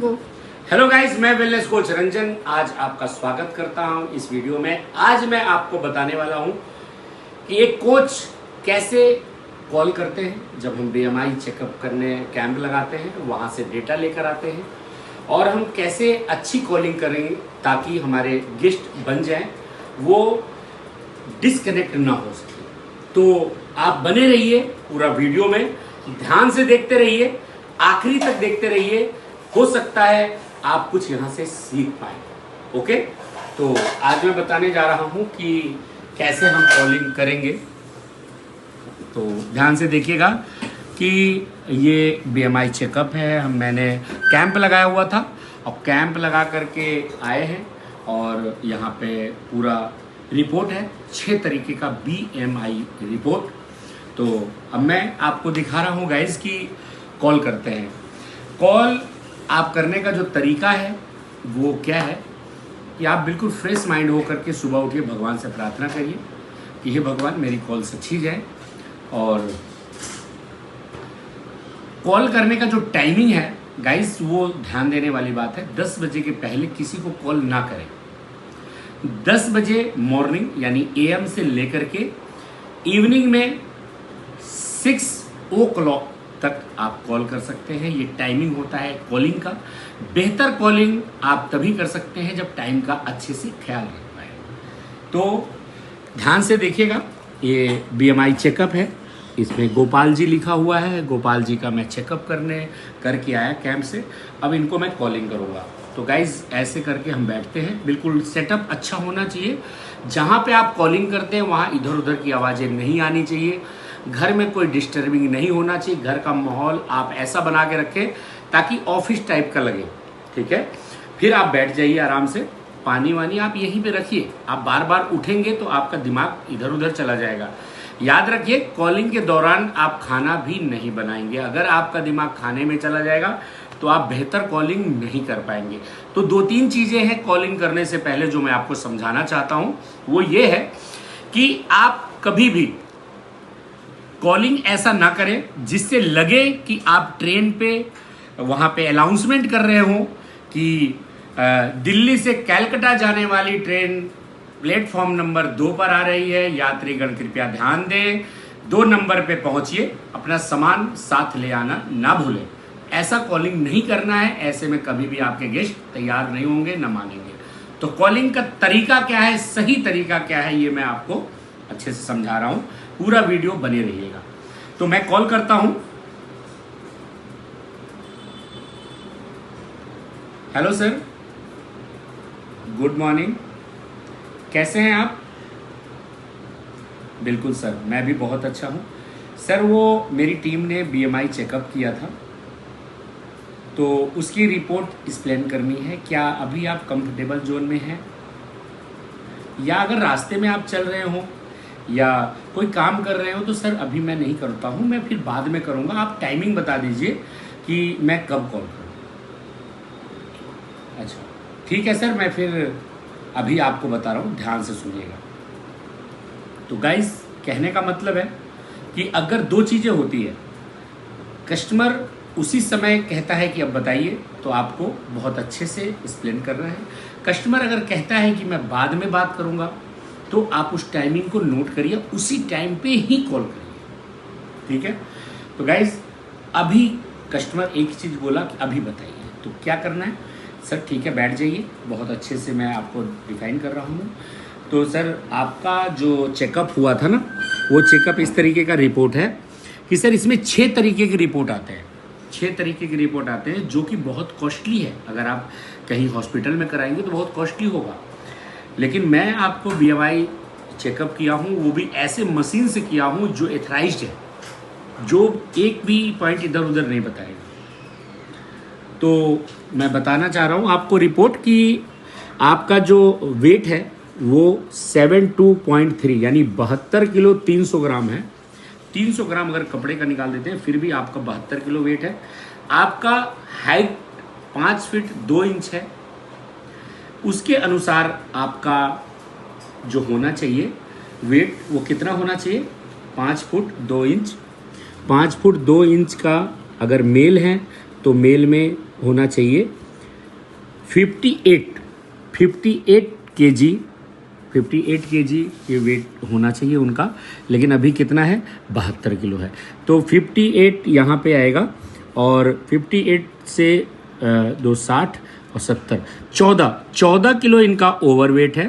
Hello guys, मैं wellness coach Ranjan आज आपका स्वागत करता हूं इस वीडियो में। आज मैं आपको बताने वाला हूं कि एक कोच कैसे कॉल करते हैं जब हम बीएमआई चेकअप करने कैंप लगाते हैं, वहां से डेटा लेकर आते हैं और हम कैसे अच्छी कॉलिंग करेंगे ताकि हमारे गेस्ट बन जाएं, वो डिस्कनेक्ट ना हो सके। तो आप बने रहिए पूरा वीडियो में, ध्यान से देखते रहिए, आखिरी तक देखते रहिए। हो सकता है आप कुछ यहां से सीख पाए। ओके, तो आज मैं बताने जा रहा हूं कि कैसे हम कॉलिंग करेंगे। तो ध्यान से देखिएगा कि ये बीएमआई चेकअप है। मैंने कैंप लगाया हुआ था और कैंप लगा करके आए हैं और यहाँ पे पूरा रिपोर्ट है, 6 तरीके का बीएमआई रिपोर्ट। तो अब मैं आपको दिखा रहा हूँ गाइस कि कॉल करते हैं। कॉल आप करने का जो तरीका है वो क्या है कि आप बिल्कुल फ्रेश माइंड होकर के सुबह उठिए, भगवान से प्रार्थना करिए कि हे भगवान मेरी कॉल अच्छी जाए। और कॉल करने का जो टाइमिंग है गाइस, वो ध्यान देने वाली बात है। 10 बजे के पहले किसी को कॉल ना करें। 10 बजे मॉर्निंग यानी एएम से लेकर के इवनिंग में 6 o'clock तक आप कॉल कर सकते हैं। ये टाइमिंग होता है कॉलिंग का। बेहतर कॉलिंग आप तभी कर सकते हैं जब टाइम का अच्छे से ख्याल रख पाए। तो ध्यान से देखिएगा, ये बीएमआई चेकअप है, इसमें गोपाल जी लिखा हुआ है। गोपाल जी का मैं चेकअप करके आया कैंप से। अब इनको मैं कॉलिंग करूँगा। तो गाइज ऐसे करके हम बैठते हैं, बिल्कुल सेटअप अच्छा होना चाहिए। जहाँ पे आप कॉलिंग करते हैं वहाँ इधर उधर की आवाज़ें नहीं आनी चाहिए। घर में कोई डिस्टर्बिंग नहीं होना चाहिए। घर का माहौल आप ऐसा बना के रखें ताकि ऑफिस टाइप का लगे। ठीक है, फिर आप बैठ जाइए आराम से। पानी वानी आप यहीं पे रखिए। आप बार बार उठेंगे तो आपका दिमाग इधर उधर चला जाएगा। याद रखिए, कॉलिंग के दौरान आप खाना भी नहीं बनाएंगे। अगर आपका दिमाग खाने में चला जाएगा तो आप बेहतर कॉलिंग नहीं कर पाएंगे। तो 2-3 चीजें हैं कॉलिंग करने से पहले जो मैं आपको समझाना चाहता हूं। वो ये है कि आप कभी भी कॉलिंग ऐसा ना करें जिससे लगे कि आप ट्रेन पे वहां पे अनाउंसमेंट कर रहे हो कि दिल्ली से कलकत्ता जाने वाली ट्रेन प्लेटफॉर्म नंबर 2 पर आ रही है, यात्रीगण कृपया ध्यान दें, 2 नंबर पे पहुंचिए, अपना सामान साथ ले आना ना भूलें। ऐसा कॉलिंग नहीं करना है। ऐसे में कभी भी आपके गेस्ट तैयार नहीं होंगे, ना मानेंगे। तो कॉलिंग का तरीका क्या है, सही तरीका क्या है, ये मैं आपको अच्छे से समझा रहा हूं। पूरा वीडियो बने रहिएगा। तो मैं कॉल करता हूं। हेलो सर, गुड मॉर्निंग, कैसे हैं आप? बिल्कुल सर, मैं भी बहुत अच्छा हूं सर। वो मेरी टीम ने बीएमआई चेकअप किया था तो उसकी रिपोर्ट एक्सप्लेन करनी है। क्या अभी आप कंफर्टेबल जोन में हैं, या अगर रास्ते में आप चल रहे हो या कोई काम कर रहे हो तो सर अभी मैं नहीं करता हूं, मैं फिर बाद में करूंगा। आप टाइमिंग बता दीजिए कि मैं कब कॉल करूं। अच्छा ठीक है सर, मैं फिर अभी आपको बता रहा हूं, ध्यान से सुनिएगा। तो गाइस, कहने का मतलब है कि अगर 2 चीजें होती है, कस्टमर उसी समय कहता है कि अब बताइए, तो आपको बहुत अच्छे से एक्सप्लेन करना है। कस्टमर अगर कहता है कि मैं बाद में बात करूंगा, तो आप उस टाइमिंग को नोट करिए, उसी टाइम पे ही कॉल करिए। ठीक है, तो गाइज अभी कस्टमर एक चीज बोला कि अभी बताइए, तो क्या करना है सर? ठीक है, बैठ जाइए, बहुत अच्छे से मैं आपको डिफाइन कर रहा हूँ। तो सर आपका जो चेकअप हुआ था ना, वो चेकअप इस तरीके का रिपोर्ट है कि सर इसमें 6 तरीके के रिपोर्ट आते हैं। 6 तरीके के रिपोर्ट आते हैं जो कि बहुत कॉस्टली है। अगर आप कहीं हॉस्पिटल में कराएंगे तो बहुत कॉस्टली होगा, लेकिन मैं आपको बीएमआई चेकअप किया हूँ, वो भी ऐसे मशीन से किया हूँ जो एथराइज्ड है, जो एक भी पॉइंट इधर उधर नहीं बताएगा। तो मैं बताना चाह रहा हूँ आपको रिपोर्ट कि आपका जो वेट है वो 72.3 यानी 72 किलो 300 ग्राम है। 300 ग्राम अगर कपड़े का निकाल देते हैं फिर भी आपका 72 किलो वेट है। आपका हाइट 5 फीट 2 इंच है। उसके अनुसार आपका जो होना चाहिए वेट, वो कितना होना चाहिए? 5 फुट 2 इंच। 5 फुट 2 इंच का अगर मेल है तो मेल में होना चाहिए 58 केजी 58 केजी ये वेट होना चाहिए उनका, लेकिन अभी कितना है 72 किलो है। तो 58 यहाँ पे आएगा और 58 से 260 और 70 14 किलो इनका ओवरवेट है।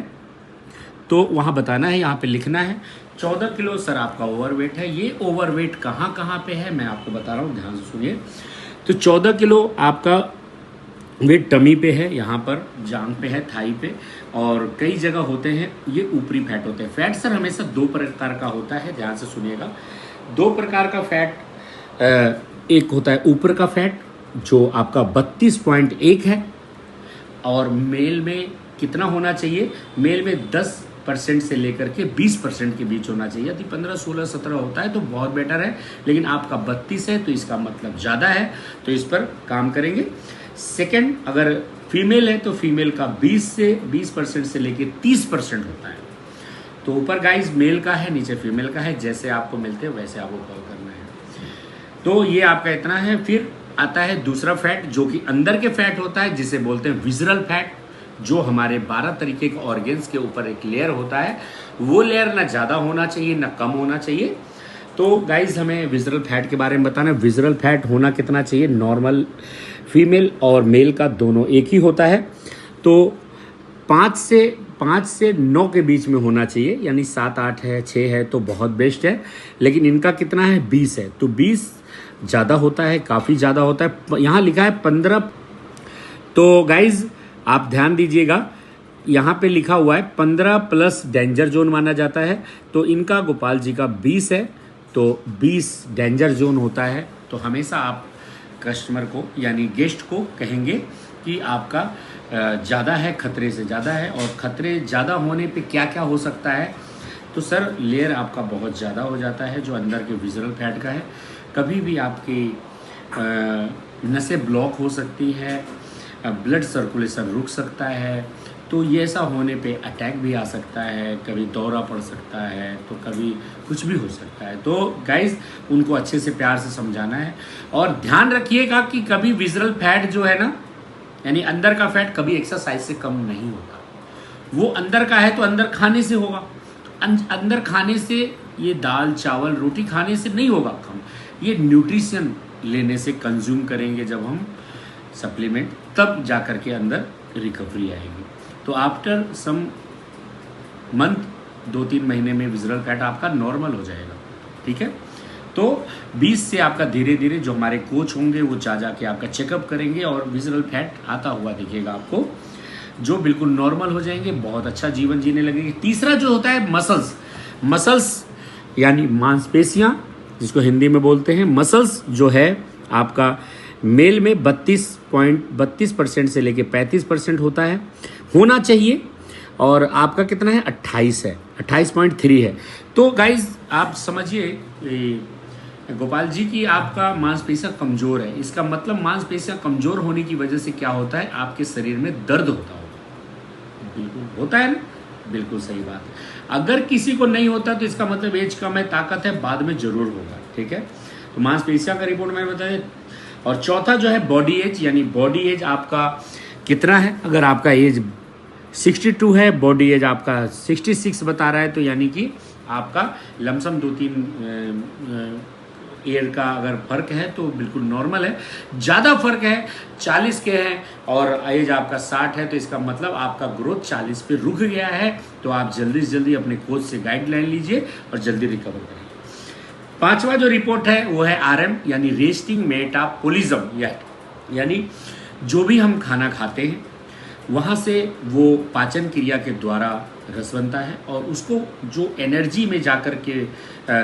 तो वहाँ बताना है, यहाँ पे लिखना है 14 किलो सर आपका ओवरवेट है। ये ओवरवेट कहाँ कहाँ पे है मैं आपको बता रहा हूँ, ध्यान से सुनिए। तो 14 किलो आपका वेट टमी पे है, यहाँ पर जांग पे है, थाई पे, और कई जगह होते हैं ये ऊपरी फैट होते हैं। फैट सर हमेशा 2 प्रकार का होता है, ध्यान से सुनिएगा। 2 प्रकार का फैट, एक होता है ऊपर का फैट जो आपका 32.1 है, और मेल में कितना होना चाहिए, मेल में 10% से लेकर के 20% के बीच होना चाहिए। यदि 15, 16, 17 होता है तो बहुत बेटर है, लेकिन आपका 32 है तो इसका मतलब ज़्यादा है, तो इस पर काम करेंगे। सेकंड, अगर फीमेल है तो फीमेल का 20% से लेके 30% होता है। तो ऊपर गाइस मेल का है, नीचे फीमेल का है, जैसे आपको मिलते हैं वैसे आपको कॉल करना है। तो ये आपका इतना है। फिर आता है दूसरा फैट जो कि अंदर के फैट होता है, जिसे बोलते हैं विजरल फैट, जो हमारे 12 तरीके के ऑर्गेन्स के ऊपर एक लेयर होता है। वो लेयर ना ज़्यादा होना चाहिए ना कम होना चाहिए। तो गाइज हमें विजरल फैट के बारे में बताना है। विजरल फैट होना कितना चाहिए, नॉर्मल फीमेल और मेल का दोनों एक ही होता है। तो 5 से 9 के बीच में होना चाहिए, यानी 7, 8 है, 6 है तो बहुत बेस्ट है। लेकिन इनका कितना है 20 है, तो 20 ज़्यादा होता है, काफ़ी ज़्यादा होता है। यहाँ लिखा है 15। तो गाइज आप ध्यान दीजिएगा, यहाँ पे लिखा हुआ है 15 प्लस डेंजर जोन माना जाता है। तो इनका गोपाल जी का 20 है, तो 20 डेंजर जोन होता है। तो हमेशा आप कस्टमर को यानी गेस्ट को कहेंगे कि आपका ज़्यादा है, खतरे से ज़्यादा है। और खतरे ज़्यादा होने पे क्या क्या हो सकता है, तो सर लेयर आपका बहुत ज़्यादा हो जाता है जो अंदर के विजरल फैट का है। कभी भी आपकी नसें ब्लॉक हो सकती है, ब्लड सर्कुलेशन रुक सकता है। तो ये ऐसा होने पे अटैक भी आ सकता है, कभी दौरा पड़ सकता है, तो कभी कुछ भी हो सकता है। तो गाइज उनको अच्छे से प्यार से समझाना है। और ध्यान रखिएगा कि कभी विजरल फैट जो है ना, यानी अंदर का फैट कभी एक्सरसाइज से कम नहीं होता। वो अंदर का है तो अंदर खाने से होगा। अंदर खाने से, ये दाल चावल रोटी खाने से नहीं होगा कम, ये न्यूट्रिशन लेने से कंज्यूम करेंगे जब हम सप्लीमेंट, तब जा कर के अंदर रिकवरी आएगी। तो आफ्टर सम मंथ, 2-3 महीने में विजरल फैट आपका नॉर्मल हो जाएगा। ठीक है, तो 20 से आपका धीरे धीरे जो हमारे कोच होंगे वो जा के आपका चेकअप करेंगे और विजरल फैट आता हुआ दिखेगा आपको, जो बिल्कुल नॉर्मल हो जाएंगे, बहुत अच्छा जीवन जीने लगेंगे। तीसरा जो होता है मसल्स यानी मांसपेशियां, जिसको हिंदी में बोलते हैं मसल्स, जो है आपका मेल में 32% से लेके 35% होना चाहिए। और आपका कितना है 28 है, 28.3 है। तो गाइज आप समझिए गोपाल जी की आपका मांसपेशियां कमज़ोर है, इसका मतलब मांसपेशियां कमज़ोर होने की वजह से क्या होता है, आपके शरीर में दर्द होता होगा। बिल्कुल होता है ना, बिल्कुल सही बात है। अगर किसी को नहीं होता तो इसका मतलब एज कम है, ताकत है, बाद में जरूर होगा। ठीक है, तो मांसपेशियां का रिपोर्ट मैंने बताया। और चौथा जो है बॉडी एज, यानी बॉडी एज आपका कितना है। अगर आपका एज 62 है, बॉडी एज आपका 66 बता रहा है, तो यानी कि आपका लमसम 2-3 ईयर का अगर फर्क है तो बिल्कुल नॉर्मल है। ज़्यादा फर्क है, 40 के हैं और एज आपका 60 है, तो इसका मतलब आपका ग्रोथ 40 पे रुक गया है। तो आप जल्दी से जल्दी अपने कोच से गाइडलाइन लीजिए और जल्दी रिकवर करिए। 5वां जो रिपोर्ट है वो है RM, यानी रेस्टिंग मेटाबॉलिज्म, यानी जो भी हम खाना खाते हैं वहाँ से वो पाचन क्रिया के द्वारा रस बनता है और उसको जो एनर्जी में जाकर के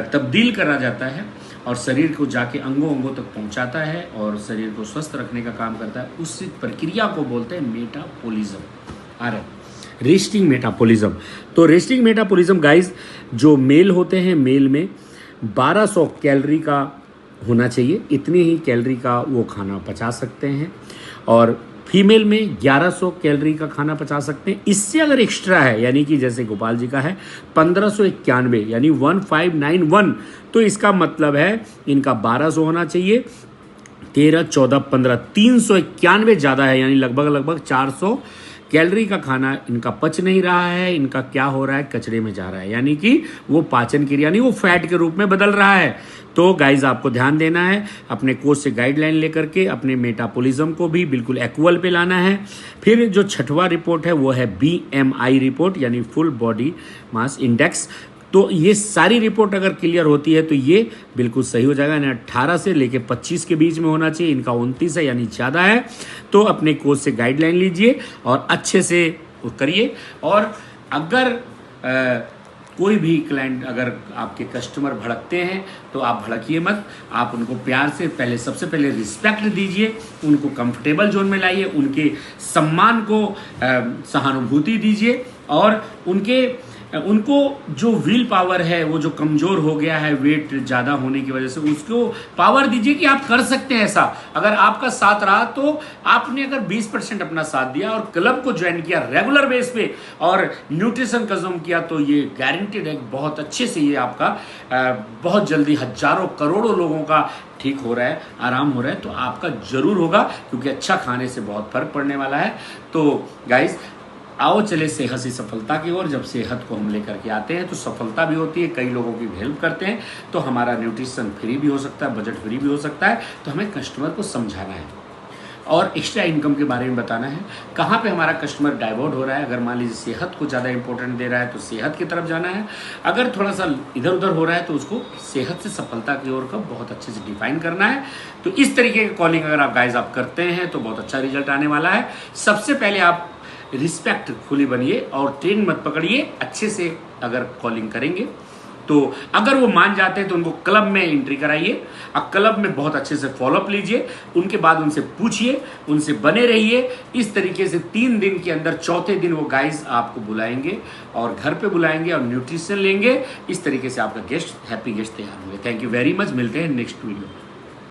तब्दील करा जाता है और शरीर को जाके अंगों तक पहुंचाता है और शरीर को स्वस्थ रखने का काम करता है, उस प्रक्रिया को बोलते हैं मेटाबॉलिज्म, RM, रेस्टिंग मेटाबॉलिज्म। तो रेस्टिंग मेटाबॉलिज्म गाइज, जो मेल होते हैं, मेल में 1200 कैलोरी का होना चाहिए, इतनी ही कैलोरी का वो खाना पचा सकते हैं। और फीमेल में 1100 कैलोरी का खाना पचा सकते हैं। इससे अगर एक्स्ट्रा है, यानी कि जैसे गोपाल जी का है 1591 यानी 1591, तो इसका मतलब है इनका 1200 होना चाहिए। 13, 14, 15, 391 ज़्यादा है, यानी लगभग 400 कैलोरी का खाना इनका पच नहीं रहा है, इनका क्या हो रहा है, कचरे में जा रहा है, यानी कि वो पाचन क्रिया नहीं, वो फैट के रूप में बदल रहा है। तो गाइज आपको ध्यान देना है, अपने कोच से गाइडलाइन लेकर के अपने मेटाबॉलिज्म को भी बिल्कुल इक्वल पे लाना है। फिर जो छठवां रिपोर्ट है वो है BMI रिपोर्ट, यानी फुल बॉडी मास इंडेक्स। तो ये सारी रिपोर्ट अगर क्लियर होती है तो ये बिल्कुल सही हो जाएगा, यानी 18 से लेके 25 के बीच में होना चाहिए। इनका 29 है, यानी ज़्यादा है। तो अपने कोच से गाइडलाइन लीजिए और अच्छे से करिए। और अगर कोई भी क्लाइंट, अगर आपके कस्टमर भड़कते हैं तो आप भड़किए मत, आप उनको प्यार से सबसे पहले रिस्पेक्ट दीजिए, उनको कंफर्टेबल जोन में लाइए, उनके सम्मान को सहानुभूति दीजिए और उनको जो विल पावर है, वो जो कमजोर हो गया है वेट ज़्यादा होने की वजह से, उसको पावर दीजिए कि आप कर सकते हैं ऐसा। अगर आपका साथ रहा तो आपने अगर 20% अपना साथ दिया और क्लब को ज्वाइन किया रेगुलर बेस पे और न्यूट्रिशन कंज्यूम किया, तो ये गारंटेड है बहुत अच्छे से ये आपका बहुत जल्दी हजारों करोड़ों लोगों का ठीक हो रहा है, आराम हो रहा है। तो आपका जरूर होगा, क्योंकि अच्छा खाने से बहुत फर्क पड़ने वाला है। तो गाइज आओ चले सेहत से सफलता की ओर। जब सेहत को हम लेकर के आते हैं तो सफलता भी होती है, कई लोगों की हेल्प करते हैं। तो हमारा न्यूट्रिशन फ्री भी हो सकता है, बजट फ्री भी हो सकता है। तो हमें कस्टमर को समझाना है और एक्स्ट्रा इनकम के बारे में बताना है, कहाँ पे हमारा कस्टमर डाइवर्ट हो रहा है। अगर मान लीजिए सेहत को ज़्यादा इंपॉर्टेंट दे रहा है तो सेहत की तरफ जाना है, अगर थोड़ा सा इधर उधर हो रहा है तो उसको सेहत से सफलता की ओर का बहुत अच्छे से डिफाइन करना है। तो इस तरीके की कॉलिंग अगर आप गाइज आप करते हैं तो बहुत अच्छा रिजल्ट आने वाला है। सबसे पहले आप रिस्पेक्टफुली बनिए और ट्रेन मत पकड़िए, अच्छे से अगर कॉलिंग करेंगे तो अगर वो मान जाते हैं तो उनको क्लब में एंट्री कराइए। अब क्लब में बहुत अच्छे से फॉलोअप लीजिए, उनके बाद उनसे पूछिए, उनसे बने रहिए। इस तरीके से 3 दिन के अंदर चौथे दिन वो गाइज आपको बुलाएंगे और घर पे बुलाएंगे और न्यूट्रिशन लेंगे। इस तरीके से आपका गेस्ट हैप्पी गेस्ट तैयार होंगे। थैंक यू वेरी मच, मिलते हैं नेक्स्ट वीडियो में।